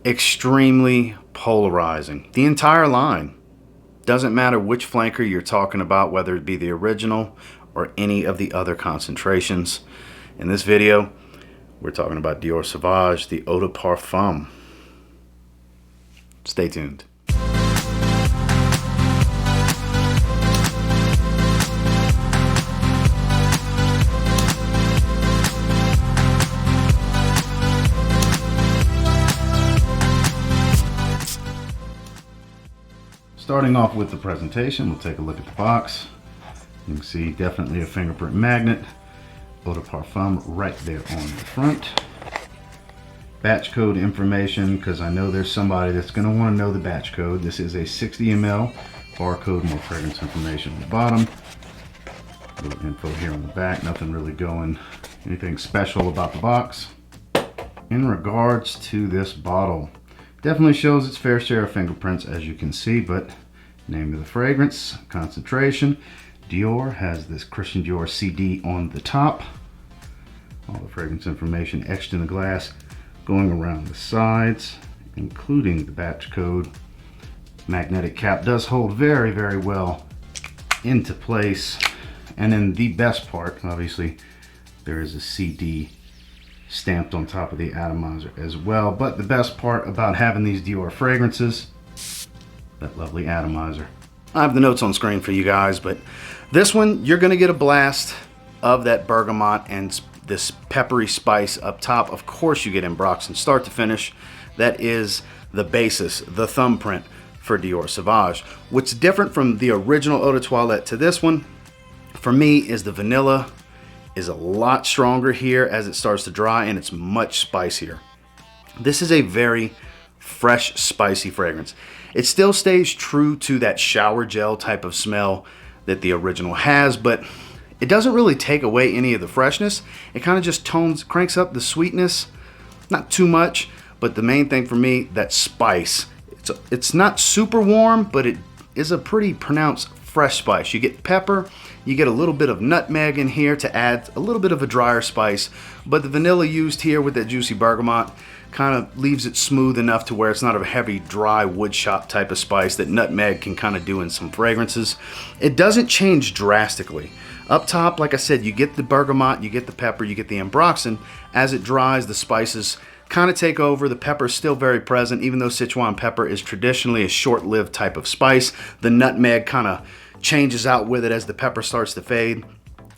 extremely polarizing. The entire line. Doesn't matter which flanker you're talking about, whether it be the original or any of the other concentrations. In this video, we're talking about DIOR SAUVAGE, the Eau de Parfum. Stay tuned. Starting off with the presentation, we'll take a look at the box. You can see definitely a fingerprint magnet, Eau de Parfum right there on the front. Batch code information, because I know there's somebody that's going to want to know the batch code. This is a 60 ml barcode, more fragrance information on the bottom. A little info here on the back, nothing really going, anything special about the box. In regards to this bottle, definitely shows its fair share of fingerprints, as you can see, but name of the fragrance, concentration. DIOR has this Christian Dior CD on the top. All the fragrance information etched in the glass, going around the sides, including the batch code. Magnetic cap does hold very, very well into place. And then the best part, obviously, there is a CD stamped on top of the atomizer as well. But the best part about having these DIOR fragrances, that lovely atomizer. I have the notes on screen for you guys, but this one, you're gonna get a blast of that bergamot and this peppery spice up top. Of course you get ambroxan start to finish. That is the basis, the thumbprint for DIOR SAUVAGE. What's different from the original Eau de Toilette to this one, for me, is the vanilla is a lot stronger here as it starts to dry, and it's much spicier. This is a very fresh, spicy fragrance. It still stays true to that shower gel type of smell that the original has, but it doesn't really take away any of the freshness. It kind of just cranks up the sweetness, not too much, but the main thing for me, that spice. It's not super warm, but it is a pretty pronounced fresh spice. You get pepper, you get a little bit of nutmeg in here to add a little bit of a drier spice, but the vanilla used here with that juicy bergamot kind of leaves it smooth enough to where it's not a heavy, dry wood shop type of spice that nutmeg can kind of do in some fragrances. It doesn't change drastically. Up top, like I said, you get the bergamot, you get the pepper, you get the ambroxan. As it dries, the spices kind of take over. The pepper is still very present, even though Sichuan pepper is traditionally a short-lived type of spice. The nutmeg kind of changes out with it as the pepper starts to fade.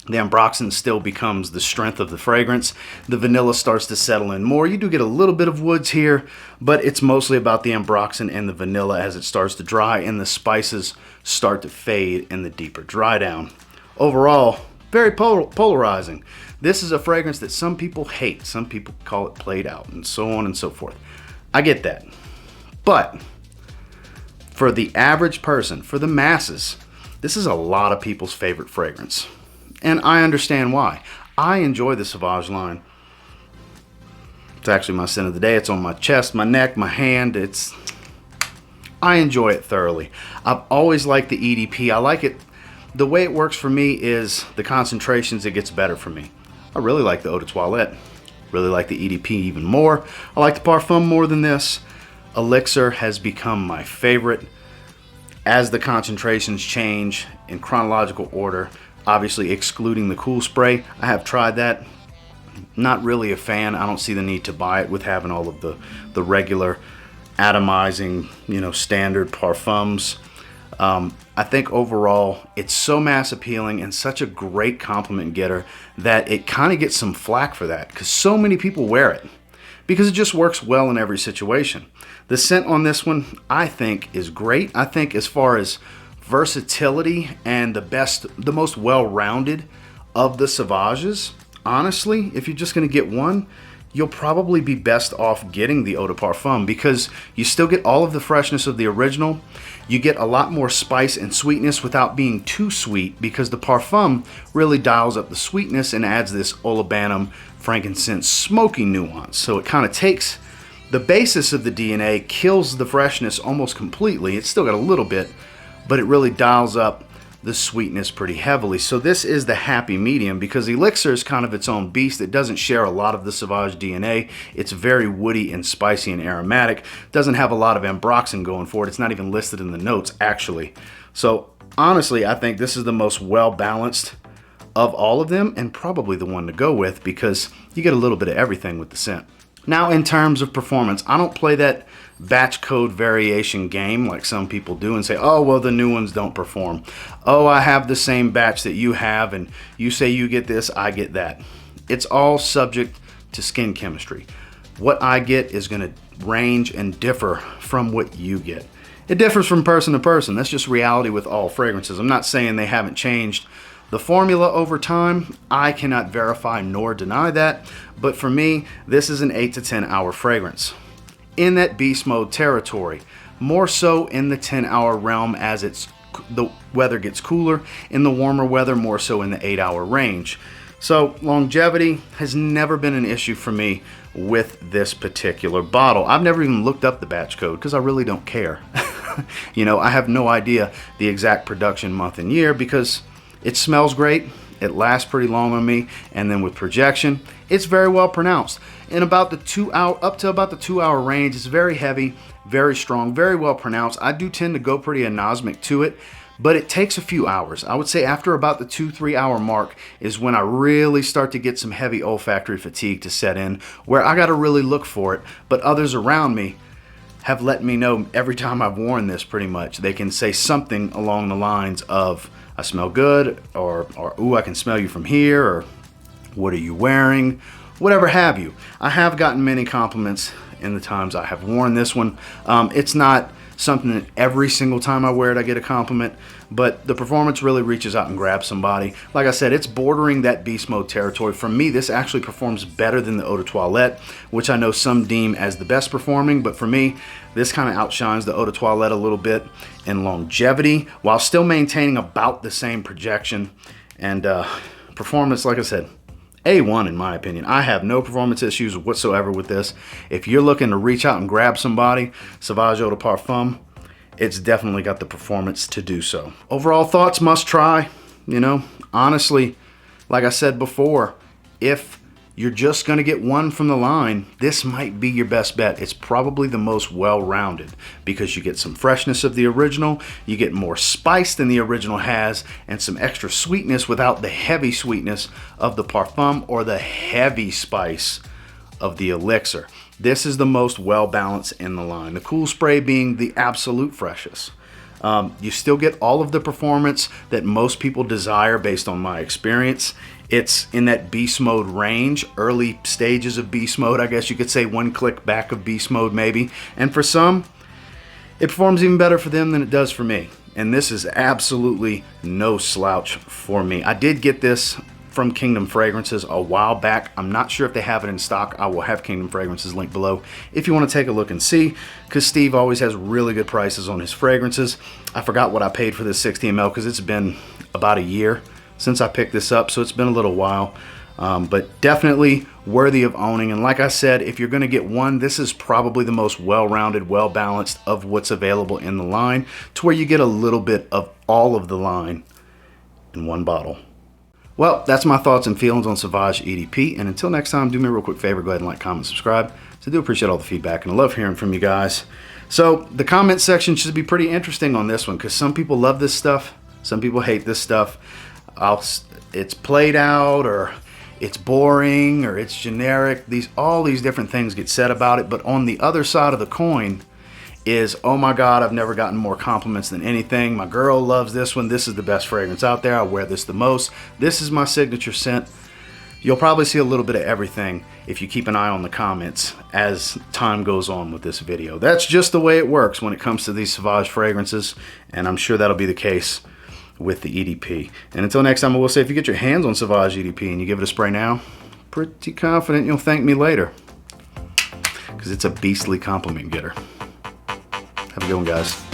The ambroxan still becomes the strength of the fragrance. The vanilla starts to settle in more. You do get a little bit of woods here, but it's mostly about the ambroxan and the vanilla as it starts to dry and the spices start to fade in the deeper dry down. Overall, very polarizing. This is a fragrance that some people hate. Some people call it played out and so on and so forth. I get that. But for the average person, for the masses, this is a lot of people's favorite fragrance. And I understand why. I enjoy the Sauvage line. It's actually my scent of the day. It's on my chest, my neck, my hand. I enjoy it thoroughly. I've always liked the EDP. I like it. The way it works for me is the concentrations, it gets better for me. I really like the Eau de Toilette. Really like the EDP even more. I like the Parfum more than this. Elixir has become my favorite. As the concentrations change in chronological order, obviously excluding the cool spray, I have tried that. Not really a fan. I don't see the need to buy it with having all of the regular atomizing, standard parfums. I think overall it's so mass appealing and such a great compliment getter that it kind of gets some flack for that because so many people wear it because it just works well in every situation. The scent on this one I think is great. I think as far as versatility and the most well-rounded of the Sauvages, honestly, if you're just going to get one, you'll probably be best off getting the Eau de Parfum because you still get all of the freshness of the original. You get a lot more spice and sweetness without being too sweet because the Parfum really dials up the sweetness and adds this olibanum, frankincense, smoky nuance. So it kind of takes the basis of the DNA, kills the freshness almost completely. It's still got a little bit, but it really dials up the sweetness pretty heavily. So this is the happy medium, because Elixir is kind of its own beast. It doesn't share a lot of the Sauvage DNA. It's very woody and spicy and aromatic. Doesn't have a lot of ambroxan going for it. It's not even listed in the notes, actually. So honestly, I think this is the most well-balanced of all of them, and probably the one to go with, because you get a little bit of everything with the scent. Now, in terms of performance, I don't play that batch code variation game like some people do and say, oh, well, the new ones don't perform. Oh, I have the same batch that you have, and you say you get this, I get that. It's all subject to skin chemistry. What I get is going to range and differ from what you get. It differs from person to person. That's just reality with all fragrances. I'm not saying they haven't changed the formula over time. I cannot verify nor deny that, but for me, this is an 8 to 10 hour fragrance. In that beast mode territory, more so in the 10-hour realm as the weather gets cooler, in the warmer weather more so in the 8-hour range. So longevity has never been an issue for me with this particular bottle. I've never even looked up the batch code because I really don't care. You know, I have no idea the exact production month and year, because it smells great, it lasts pretty long on me, and then with projection, it's very well pronounced. In about the 2 hour, up to about the 2 hour range, it's very heavy, very strong, very well pronounced. I do tend to go pretty anosmic to it, but it takes a few hours. I would say after about the 2-3 hour mark is when I really start to get some heavy olfactory fatigue to set in, where I got to really look for it. But others around me have let me know every time I've worn this, pretty much. They can say something along the lines of, I smell good, or ooh, I can smell you from here, or what are you wearing? Whatever have you. I have gotten many compliments in the times I have worn this one. It's not something that every single time I wear it I get a compliment, but the performance really reaches out and grabs somebody. Like I said, it's bordering that beast mode territory. For me, this actually performs better than the Eau de Toilette, which I know some deem as the best performing, but for me, this kind of outshines the Eau de Toilette a little bit in longevity, while still maintaining about the same projection and performance. Like I said, A1 in my opinion. I have no performance issues whatsoever with this. If you're looking to reach out and grab somebody, Sauvage Eau de Parfum, it's definitely got the performance to do so. Overall thoughts, must try. You know, honestly, like I said before, if you're just going to get one from the line, this might be your best bet. It's probably the most well-rounded, because you get some freshness of the original, you get more spice than the original has, and some extra sweetness without the heavy sweetness of the Parfum or the heavy spice of the Elixir. This is the most well-balanced in the line. The Cool Spray being the absolute freshest. You still get all of the performance that most people desire based on my experience. It's in that beast mode range, early stages of beast mode, I guess you could say, one click back of beast mode maybe. And for some, it performs even better for them than it does for me. And this is absolutely no slouch for me. I did get this from Kingdom Fragrances a while back. I'm not sure if they have it in stock. I will have Kingdom Fragrances linked below if you want to take a look and see, because Steve always has really good prices on his fragrances. I forgot what I paid for this 60 ml because it's been about a year since I picked this up, so it's been a little while. But definitely worthy of owning. And like I said, if you're going to get one, this is probably the most well-rounded, well-balanced of what's available in the line, to where you get a little bit of all of the line in one bottle. Well, that's my thoughts and feelings on Sauvage EDP. And until next time, do me a real quick favor, go ahead and like, comment, subscribe. So I do appreciate all the feedback, and I love hearing from you guys. So the comment section should be pretty interesting on this one, because some people love this stuff, some people hate this stuff. It's played out, or it's boring, or it's generic. All these different things get said about it. But on the other side of the coin is, oh my God, I've never gotten more compliments than anything. My girl loves this one. This is the best fragrance out there. I wear this the most. This is my signature scent. You'll probably see a little bit of everything if you keep an eye on the comments as time goes on with this video. That's just the way it works when it comes to these Sauvage fragrances, and I'm sure that'll be the case with the EDP. And until next time, I will say, if you get your hands on Sauvage EDP and you give it a spray now, pretty confident you'll thank me later, because it's a beastly compliment getter. Have a good one, guys.